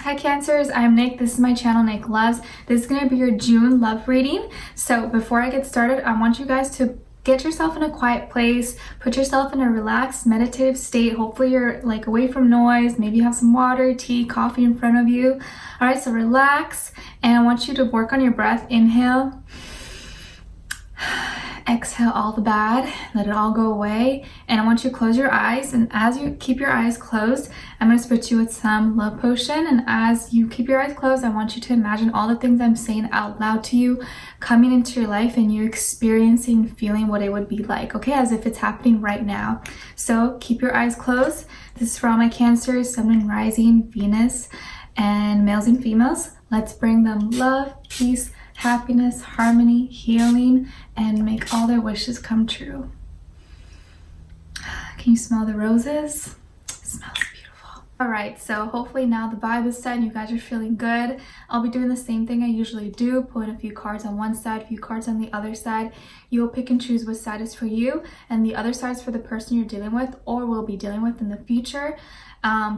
Hi Cancers, I'm Nick. This is my channel, Nick Loves. This is going to be your June love reading. So before I get started, I want you guys to get yourself in a quiet place, put yourself in a relaxed, meditative state. Hopefully you're like away from noise. Maybe you have some water, tea, coffee in front of you. All right, so relax, and I want you to work on your breath. Inhale. Exhale all the bad, let it all go away. And I want you to close your eyes, and as you keep your eyes closed, I'm going to spritz you with some love potion. And as you keep your eyes closed, I want you to imagine all the things I'm saying out loud to you coming into your life, and you experiencing, feeling what it would be like, okay, as if it's happening right now. So keep your eyes closed. This is for all my Cancers, Sun and Rising, Venus, and males and females. Let's bring them love, peace, happiness, harmony, healing, and make all their wishes come true. Can you smell the roses? It smells beautiful. All right, so hopefully now the vibe is set and you guys are feeling good. I'll be doing the same thing I usually do, pulling a few cards on one side, a few cards on the other side. You'll pick and choose which side is for you, and the other side is for the person you're dealing with or will be dealing with in the future.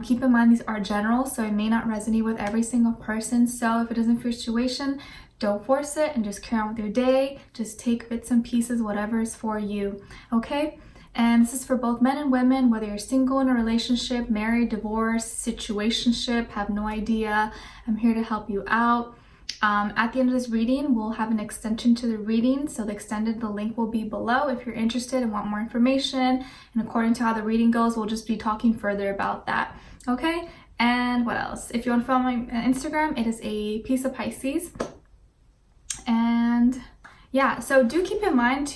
Keep in mind these are general, so it may not resonate with every single person. So if it doesn't fit your situation, don't force it and just carry on with your day. Just take bits and pieces, whatever is for you, okay? And this is for both men and women, whether you're single, in a relationship, married, divorced, situationship, have no idea. I'm here to help you out. At the end of this reading, we'll have an extension to the reading. So the link will be below if you're interested and want more information. And according to how the reading goes, we'll just be talking further about that, okay? And what else? If you want to follow my Instagram, it is a piece of Pisces. And yeah, so do keep in mind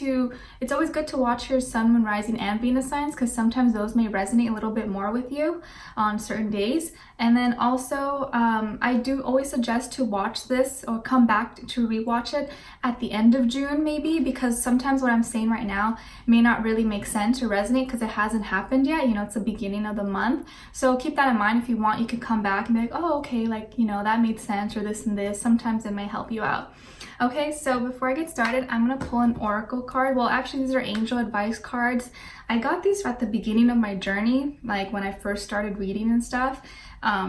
it's always good to watch your Sun, Moon, Rising, and Venus signs, because sometimes those may resonate a little bit more with you on certain days. And then also, I do always suggest to watch this or come back to rewatch it at the end of June maybe, because sometimes what I'm saying right now may not really make sense or resonate because it hasn't happened yet. You know, it's the beginning of the month. So keep that in mind. If you want, you could come back and be like, oh, okay, like, you know, that made sense, or this and this. Sometimes it may help you out. Okay, so before I get started, I'm going to pull an oracle card. Well, actually, these are angel advice cards. I got these at the beginning of my journey, like when I first started reading and stuff.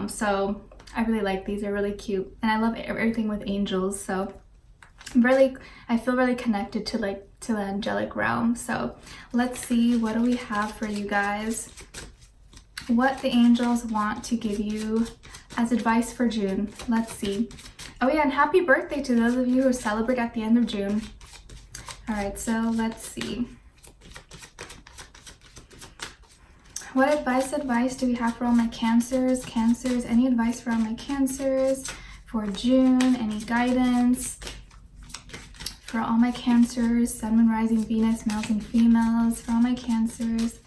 So I really like these. They're really cute. And I love everything with angels. So I feel really connected to the angelic realm. So let's see, what do we have for you guys? What the angels want to give you as advice for June. Let's see. Oh yeah, and happy birthday to those of you who celebrate at the end of June. All right, so let's see. What advice do we have for all my Cancers? Cancers, any advice for all my Cancers for June? Any guidance for all my Cancers? Sun, Moon, Rising, Venus, males and females. For all my Cancers,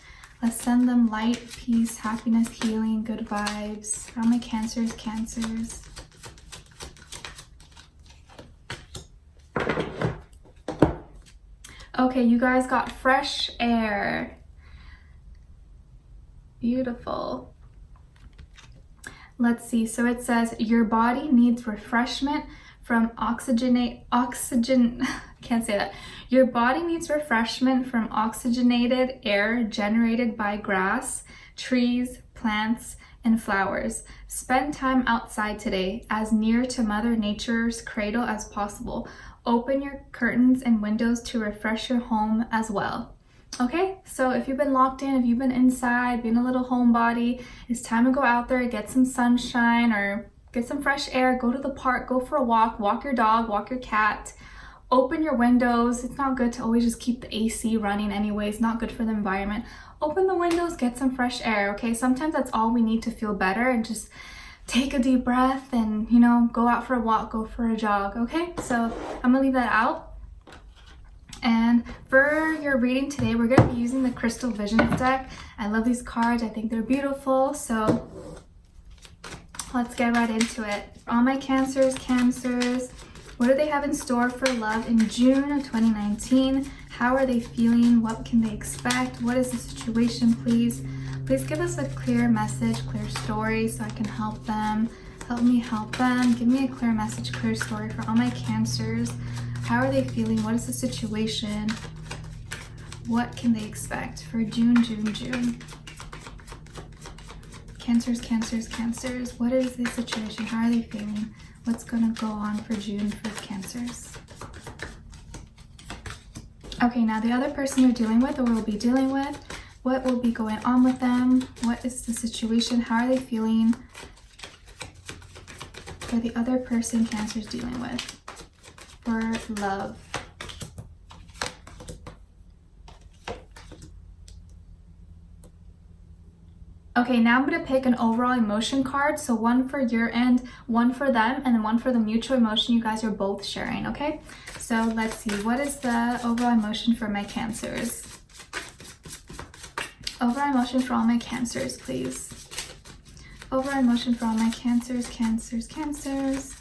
let's send them light, peace, happiness, healing, good vibes. For all my Cancers, Cancers. Okay, you guys got fresh air. Beautiful. Let's see. So it says your body needs refreshment from can't say that. Your body needs refreshment from oxygenated air generated by grass, trees, plants, and flowers. Spend time outside today, as near to Mother Nature's cradle as possible. Open your curtains and windows to refresh your home as well. Okay, so if you've been locked in, if you've been inside, being a little homebody, it's time to go out there, get some sunshine or get some fresh air, go to the park, go for a walk your dog, walk your cat. Open your windows. It's not good to always just keep the AC running anyways, not good for the environment. Open the windows, get some fresh air, okay? Sometimes that's all we need to feel better, and just take a deep breath and, you know, go out for a walk, go for a jog, okay? So I'm gonna leave that out. And for your reading today, we're gonna be using the Crystal Visions deck. I love these cards. I think they're beautiful. So let's get right into it. For all my Cancers, what do they have in store for love in June of 2019? How are they feeling? What can they expect? What is the situation, please? Please give us a clear message, clear story, so I can help them. Help me help them. Give me a clear message, clear story for all my Cancers. How are they feeling? What is the situation? What can they expect for June? Cancers, Cancers, Cancers. What is the situation? How are they feeling? What's going to go on for June for Cancers? Okay, now the other person you're dealing with or will be dealing with, what will be going on with them? What is the situation? How are they feeling for the other person Cancer's dealing with for love? Okay, now I'm going to pick an overall emotion card. So one for your end, one for them, and then one for the mutual emotion you guys are both sharing, okay? So let's see, what is the overall emotion for my Cancers? Overall emotion for all my Cancers, please. Overall emotion for all my Cancers, Cancers, Cancers.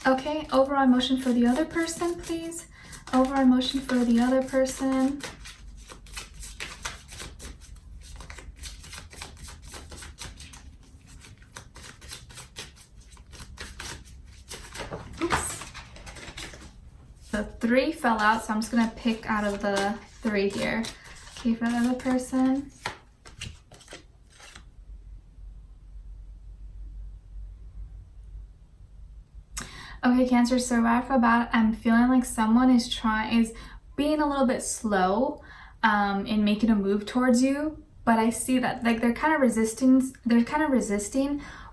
Okay, overall emotion for the other person, please. Overall emotion for the other person. Oops. The 3 fell out, so I'm just gonna pick out of the 3 here. Okay, for the other person. Okay, Cancer, so right off the bat, I'm feeling like someone is being a little bit slow in making a move towards you, but I see that like they're kind of resisting,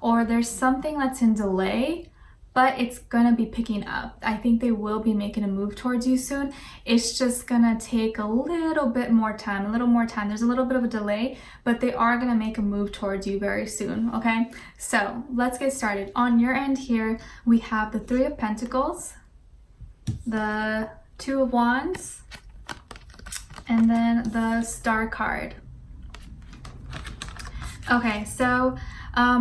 or there's something that's in delay, but it's gonna be picking up. I think they will be making a move towards you soon. It's just gonna take a little bit more time, There's a little bit of a delay, but they are gonna make a move towards you very soon, okay? So let's get started. On your end here, we have the 3 of Pentacles, the 2 of Wands, and then the Star card. Okay, so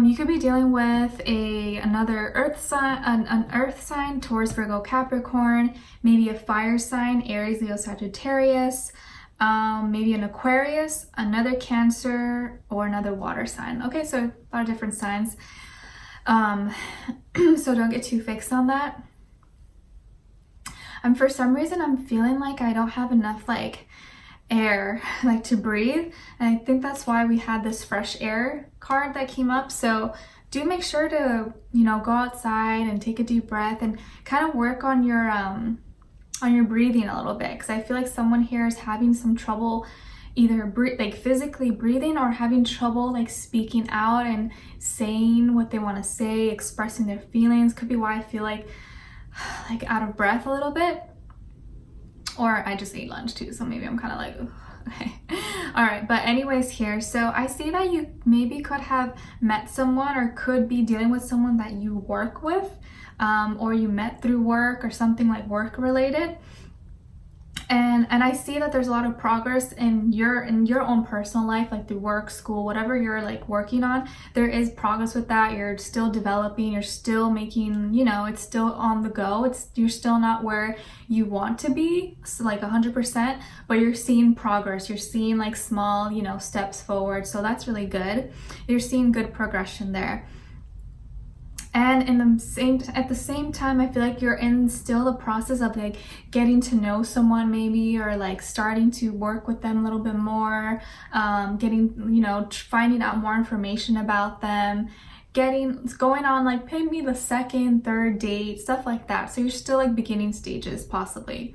you could be dealing with another earth sign, an earth sign, Taurus, Virgo, Capricorn, maybe a fire sign, Aries, Leo, Sagittarius, maybe an Aquarius, another Cancer, or another water sign. Okay, so a lot of different signs. So don't get too fixed on that. For some reason, I'm feeling like I don't have enough air to breathe, and I think that's why we had this fresh air card that came up. So do make sure to go outside and take a deep breath and kind of work on your breathing a little bit, because I feel like someone here is having some trouble either physically breathing, or having trouble speaking out and saying what they want to say, expressing their feelings. Could be why I feel like out of breath a little bit. Or I just ate lunch too, so maybe I'm kind of okay. All right, but anyways here, so I see that you maybe could have met someone, or could be dealing with someone that you work with, or you met through work, or something work related. And I see that there's a lot of progress in your own personal life, through work, school, whatever you're working on. There is progress with that. You're still developing, you're still making, it's still on the go. You're still not where you want to be, 100%, but you're seeing progress. You're seeing small, steps forward. So that's really good. You're seeing good progression there. And at the same time, I feel like you're in still the process of getting to know someone maybe, or starting to work with them a little bit more, finding out more information about them, going on maybe the 2nd, 3rd date, stuff like that. So you're still beginning stages possibly.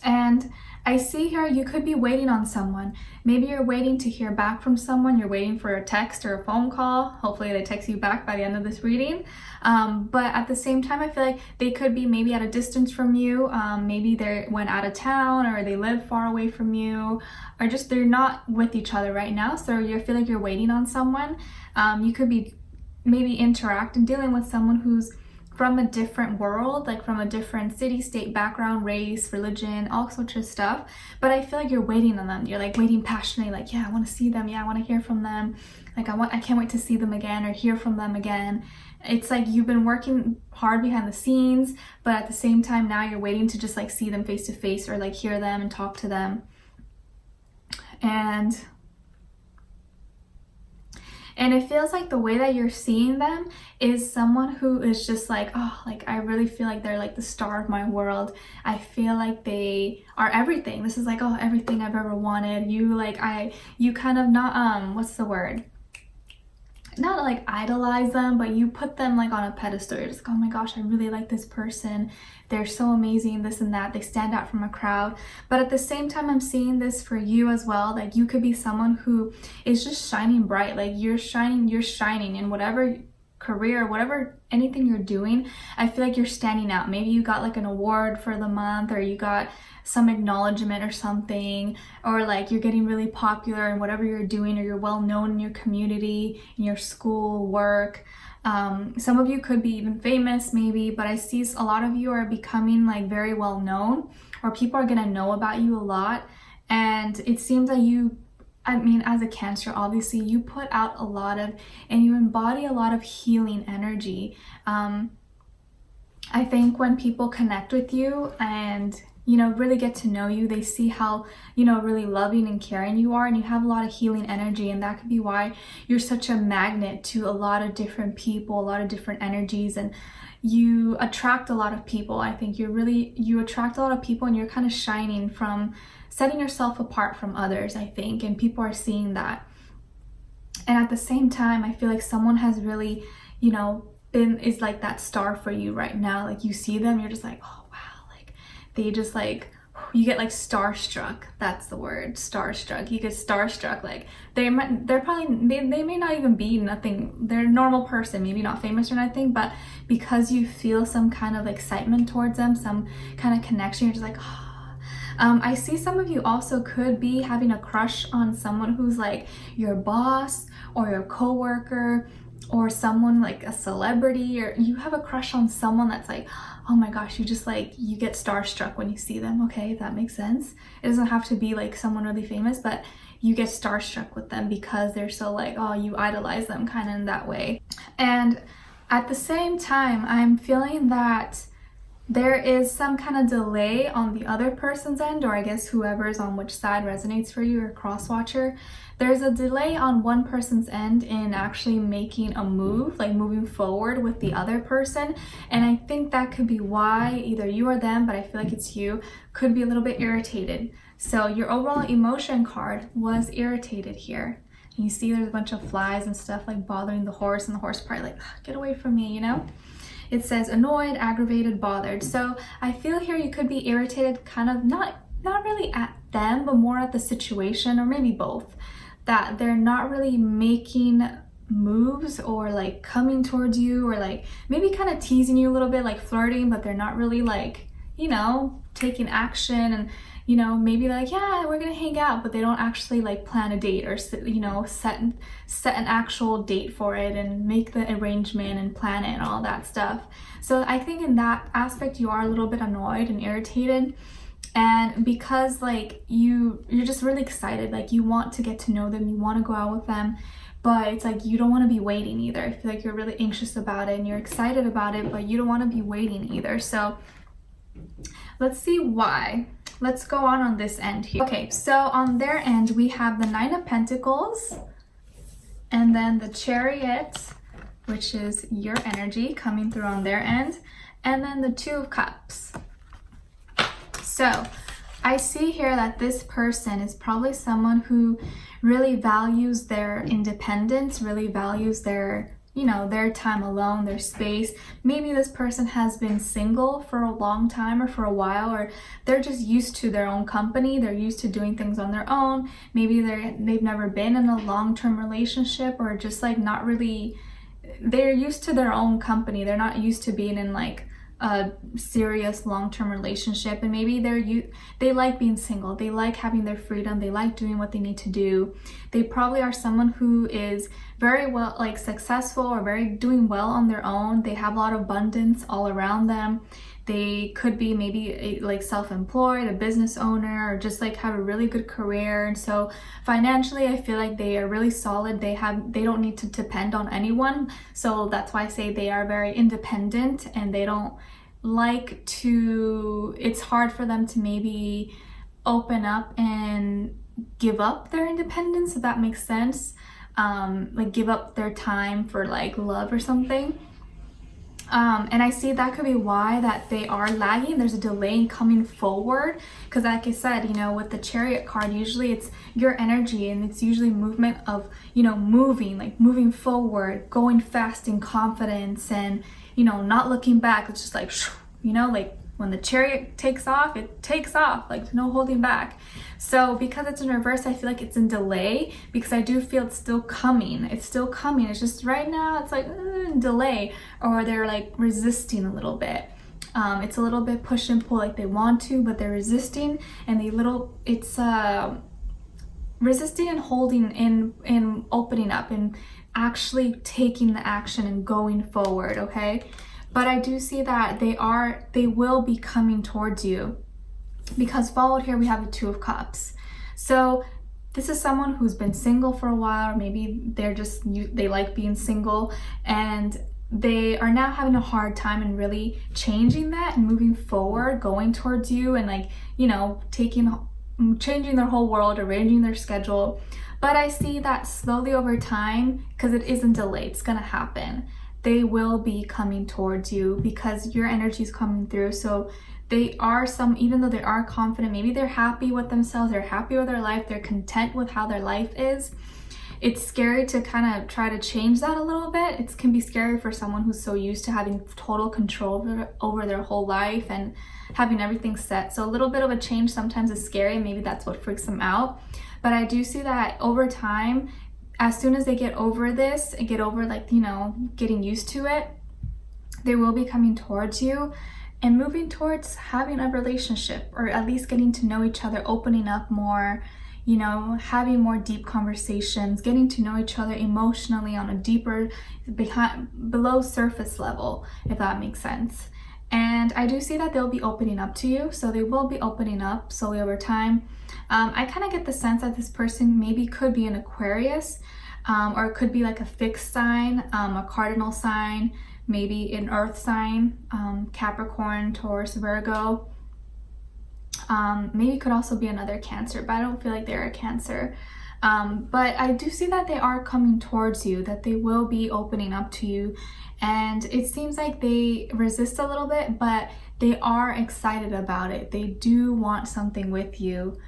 And I see here you could be waiting on someone. Maybe you're waiting to hear back from someone. You're waiting for a text or a phone call. Hopefully they text you back by the end of this reading. But at the same time, I feel like they could be maybe at a distance from you. Maybe they went out of town, or they live far away from you, or just they're not with each other right now. So you feel like you're waiting on someone. You could be maybe dealing with someone who's from a different world, from a different city, state, background, race, religion, all sorts of stuff. But I feel like you're waiting on them. You're waiting passionately, yeah, I want to see them. Yeah, I want to hear from them. I can't wait to see them again, or hear from them again. It's you've been working hard behind the scenes, but at the same time now you're waiting to just see them face to face, or hear them and talk to them. And And it feels like the way that you're seeing them is someone who is just like, oh, like I really feel like they're like the star of my world. I feel like they are everything. This is like, oh, everything I've ever wanted. You kind of not, what's the word? Not like idolize them, but you put them like on a pedestal. You're just like, oh my gosh, I really like this person. They're so amazing, this and that. They stand out from a crowd. But at the same time, I'm seeing this for you as well. Like you could be someone who is just shining bright. Like you're shining in whatever career, whatever, anything you're doing. I feel like you're standing out. Maybe you got like an award for the month, or you got some acknowledgement or something, or like you're getting really popular in whatever you're doing, or you're well known in your community, in your school, work. Some of you could be even famous maybe, but I see a lot of you are becoming like very well known, or people are gonna know about you a lot. And it seems that as a Cancer, obviously you put out a lot of, and you embody a lot of healing energy. I think when people connect with you and really get to know you, they see how, really loving and caring you are, and you have a lot of healing energy, and that could be why you're such a magnet to a lot of different people, a lot of different energies, and you attract a lot of people. I think you attract a lot of people, and you're kind of shining from setting yourself apart from others, I think, and people are seeing that. And at the same time, I feel like someone has really, is like that star for you right now. Like you see them, you're just like, oh wow, like they just like, you get like starstruck. That's the word, starstruck. You get starstruck. Like they may not even be nothing. They're a normal person, maybe not famous or nothing, but because you feel some kind of excitement towards them, some kind of connection, you're just like, oh. I see some of you also could be having a crush on someone who's like your boss or your coworker, or someone like a celebrity, or you have a crush on someone that's like, oh my gosh, you just like, you get starstruck when you see them. Okay, if that makes sense. It doesn't have to be like someone really famous, but you get starstruck with them because they're so like, oh, you idolize them kind of in that way. And at the same time, I'm feeling that there is some kind of delay on the other person's end, or I guess whoever's on which side resonates for you, or cross-watcher. There's a delay on one person's end in actually making a move, like moving forward with the other person. And I think that could be why either you or them, but I feel like it's you, could be a little bit irritated. So your overall emotion card was irritated here. And you see there's a bunch of flies and stuff like bothering the horse, and the horse probably like, get away from me, It says annoyed, aggravated, bothered. So I feel here you could be irritated, kind of not really at them, but more at the situation, or maybe both. That they're not really making moves, or like coming towards you, or like maybe kind of teasing you a little bit, like flirting, but they're not really like, taking action. And maybe like, yeah, we're gonna hang out, but they don't actually like plan a date, or set an actual date for it and make the arrangement and plan it and all that stuff. So I think in that aspect you are a little bit annoyed and irritated, and because like you're just really excited, like you want to get to know them, you want to go out with them, but it's like you don't want to be waiting either. I feel like you're really anxious about it and you're excited about it, but you don't want to be waiting either. So let's see why. Let's go on this end here. Okay, so on their end, we have the Nine of Pentacles, and then the Chariot, which is your energy coming through on their end, and then the Two of Cups. So I see here that this person is probably someone who really values their independence, really values their their time alone, their space. Maybe this person has been single for a long time, or for a while, or they're just used to their own company. They're used to doing things on their own. Maybe they've never been in a long-term relationship, or just like not really, they're used to their own company. They're not used to being in like a serious long-term relationship, and maybe they like being single. They like having their freedom. They like doing what they need to do. They probably are someone who is very well, like successful, or very doing well on their own. They have a lot of abundance all around them. They could be maybe like self-employed, a business owner, or just like have a really good career. And so financially, I feel like they are really solid. They don't need to depend on anyone. So that's why I say they are very independent, and they don't like to, it's hard for them to maybe open up and give up their independence, if that makes sense. like give up their time for like love or something. And I see that could be why that they are lagging. There's a delay in coming forward, because like I said, you know, with the Chariot card, usually it's your energy, and it's usually movement of, you know, moving forward, going fast in confidence, and, you know, not looking back. It's just like, you know, like when the Chariot takes off, it takes off, like no holding back. So because it's in reverse, I feel like it's in delay, because I do feel it's still coming. It's still coming. It's just right now it's like in delay, or they're like resisting a little bit. It's a little bit push and pull, like they want to, but they're resisting, and it's resisting and holding in opening up and actually taking the action and going forward, okay? But I do see that they will be coming towards you, because followed here we have the Two of Cups. So this is someone who's been single for a while, or maybe they like being single, and they are now having a hard time in really changing that and moving forward, going towards you, and like, you know, changing their whole world, arranging their schedule. But I see that slowly over time, because it isn't delayed, it's gonna happen. They will be coming towards you because your energy is coming through. So even though they are confident, maybe they're happy with themselves, they're happy with their life, they're content with how their life is. It's scary to kind of try to change that a little bit. It can be scary for someone who's so used to having total control over their whole life and having everything set. So a little bit of a change sometimes is scary, and maybe that's what freaks them out. But I do see that over time, as soon as they get over this and get over, like, you know, getting used to it, they will be coming towards you and moving towards having a relationship, or at least getting to know each other, opening up more, you know, having more deep conversations, getting to know each other emotionally on a deeper, below surface level, if that makes sense. And I do see that they'll be opening up to you. So they will be opening up slowly over time. I kind of get the sense that this person maybe could be an Aquarius, or it could be like a fixed sign, a cardinal sign, maybe an earth sign, Capricorn, Taurus, Virgo. Maybe could also be another Cancer, but I don't feel like they're a Cancer. But I do see that they are coming towards you, that they will be opening up to you. And it seems like they resist a little bit, but they are excited about it. They do want something with you.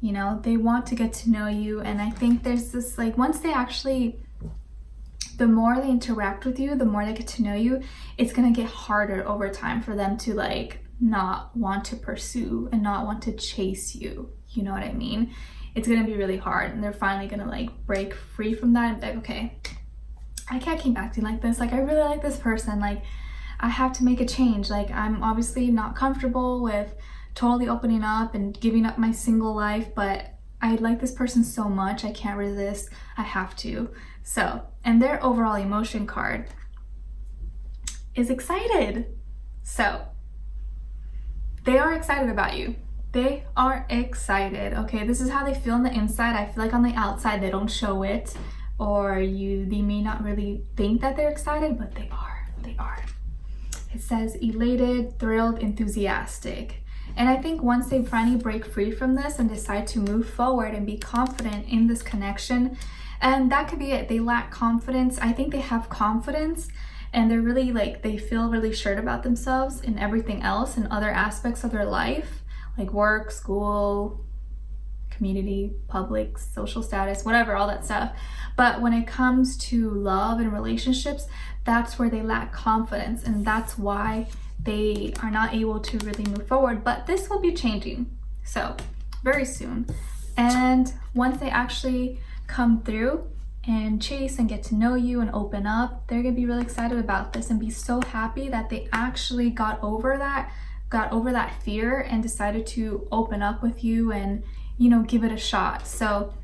You know, they want to get to know you. And I think there's this, like, once they actually, the more they interact with you, the more they get to know you, it's going to get harder over time for them to, like, not want to pursue and not want to chase you. You know what I mean? It's going to be really hard, and they're finally going to, like, break free from that and be like, okay, I can't keep acting like this. Like, I really like this person. Like, I have to make a change. Like, I'm obviously not comfortable with totally opening up and giving up my single life, but I like this person so much, I can't resist. I have to. So, and their overall emotion card is excited. So, they are excited about you. They are excited, okay? This is how they feel on the inside. I feel like on the outside, they don't show it, or they may not really think that they're excited, but they are. They are. It says elated, thrilled, enthusiastic. And I think once they finally break free from this and decide to move forward and be confident in this connection, and that could be it. They lack confidence. I think they have confidence, and they're really, like, they feel really sure about themselves in everything else and other aspects of their life, like work, school, community, public, social status, whatever, all that stuff. But when it comes to love and relationships, that's where they lack confidence, and that's why they are not able to really move forward. But this will be changing, so very soon. And once they actually come through and chase and get to know you and open up, they're gonna be really excited about this and be so happy that they actually got over that fear and decided to open up with you and, you know, give it a shot. So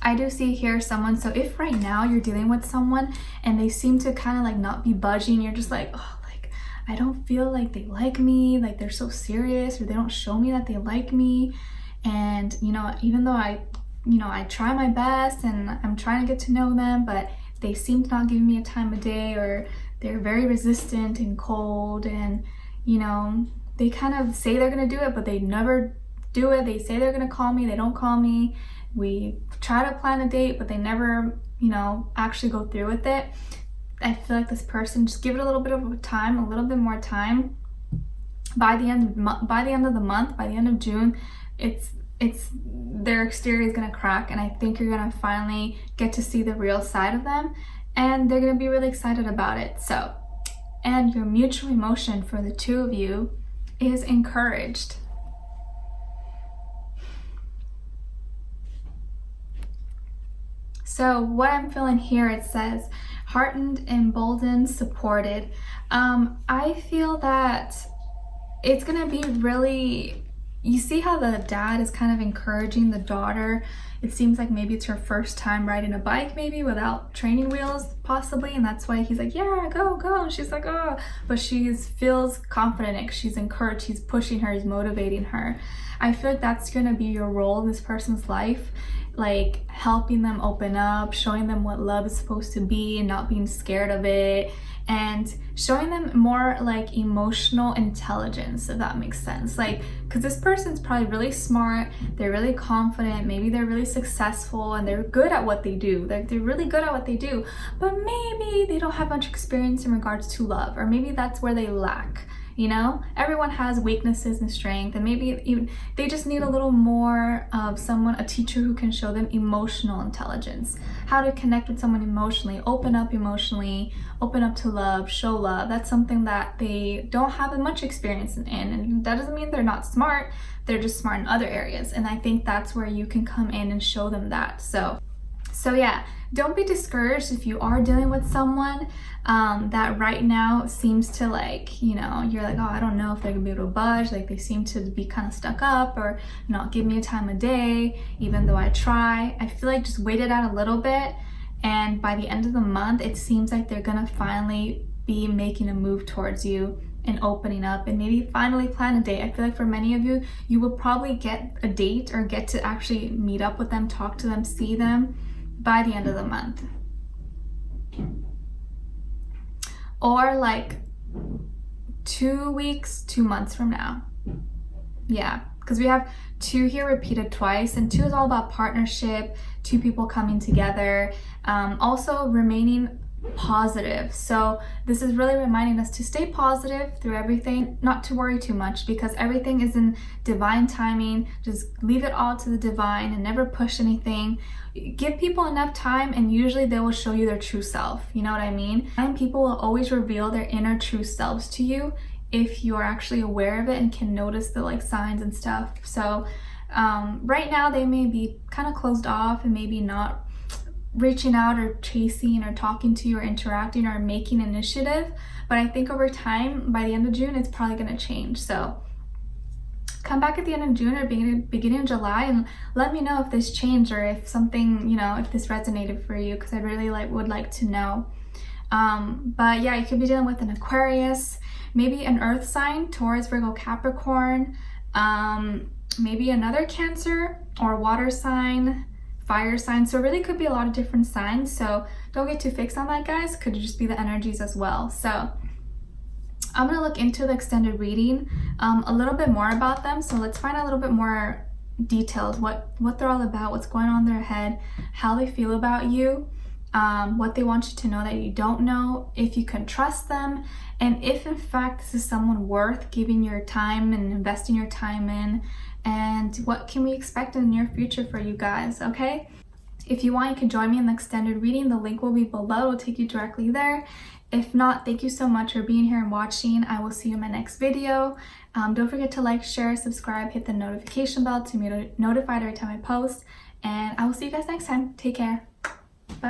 I do see here someone, so if right now you're dealing with someone and they seem to kind of like not be budging, you're just like, oh, like, I don't feel like they like me, like they're so serious, or they don't show me that they like me. And, you know, even though I try my best and I'm trying to get to know them, but they seem to not give me a time of day, or they're very resistant and cold, and, you know, they kind of say they're gonna do it, but they never do it. They say they're gonna call me, they don't call me. We try to plan a date, but they never actually go through with it. I feel like this person, just give it a little bit of time, a little bit more time. By the end of the month, by the end of June, their exterior is gonna crack, and I think you're gonna finally get to see the real side of them, and they're gonna be really excited about it. So, and your mutual emotion for the two of you is encouraged. So what I'm feeling here, it says heartened, emboldened, supported. I feel that it's gonna be really, you see how the dad is kind of encouraging the daughter. It seems like maybe it's her first time riding a bike, maybe without training wheels possibly, and that's why he's like, yeah, go, go. And she's like, oh, but she feels confident in it. She's encouraged, he's pushing her, he's motivating her. I feel like that's gonna be your role in this person's life, like helping them open up, showing them what love is supposed to be and not being scared of it, and showing them more like emotional intelligence, if that makes sense. Like, because this person's probably really smart, they're really confident, maybe they're really successful and they're good at what they do. They're really good at what they do, but maybe they don't have much experience in regards to love, or maybe that's where they lack. Everyone has weaknesses and strength, and maybe even they just need a little more of someone, a teacher who can show them emotional intelligence, how to connect with someone emotionally, open up to love, show love. That's something that they don't have much experience in, and that doesn't mean they're not smart, they're just smart in other areas, and I think that's where you can come in and show them that. So yeah, don't be discouraged if you are dealing with someone that right now seems to you're like, oh, I don't know if they're gonna be able to budge, like they seem to be kind of stuck up or not give me a time of day, even though I try. I feel like just wait it out a little bit, and by the end of the month, it seems like they're gonna finally be making a move towards you and opening up, and maybe finally plan a date. I feel like for many of you, you will probably get a date or get to actually meet up with them, talk to them, see them by the end of the month. Or like 2 weeks, 2 months from now. Yeah, because we have 2 here repeated twice, and 2 is all about partnership, 2 people coming together, also remaining positive. So this is really reminding us to stay positive through everything, not to worry too much, because everything is in divine timing. Just leave it all to the divine and never push anything. Give people enough time, and usually they will show you their true self. You know what I mean? And people will always reveal their inner true selves to you if you are actually aware of it and can notice the signs and stuff. So right now they may be kind of closed off and maybe not reaching out or chasing or talking to you or interacting or making initiative, but I think over time, by the end of June, it's probably going to change. So come back at the end of June or beginning of July and let me know if this changed, or if something, if this resonated for you, because I really would like to know. But yeah, you could be dealing with an Aquarius, maybe an earth sign, Taurus, Virgo, Capricorn, maybe another Cancer or water sign, fire sign. So it really could be a lot of different signs, so don't get too fixed on that, guys. Could just be the energies as well. So I'm gonna look into the extended reading a little bit more about them. So let's find out a little bit more details, what they're all about, what's going on in their head, how they feel about you, what they want you to know that you don't know, if you can trust them, and if in fact this is someone worth giving your time and investing your time in, and what can we expect in the near future for you guys, okay? If you want, you can join me in the extended reading. The link will be below. It will take you directly there. If not, thank you so much for being here and watching. I will see you in my next video. Don't forget to like, share, subscribe, hit the notification bell to be notified every time I post, and I will see you guys next time. Take care.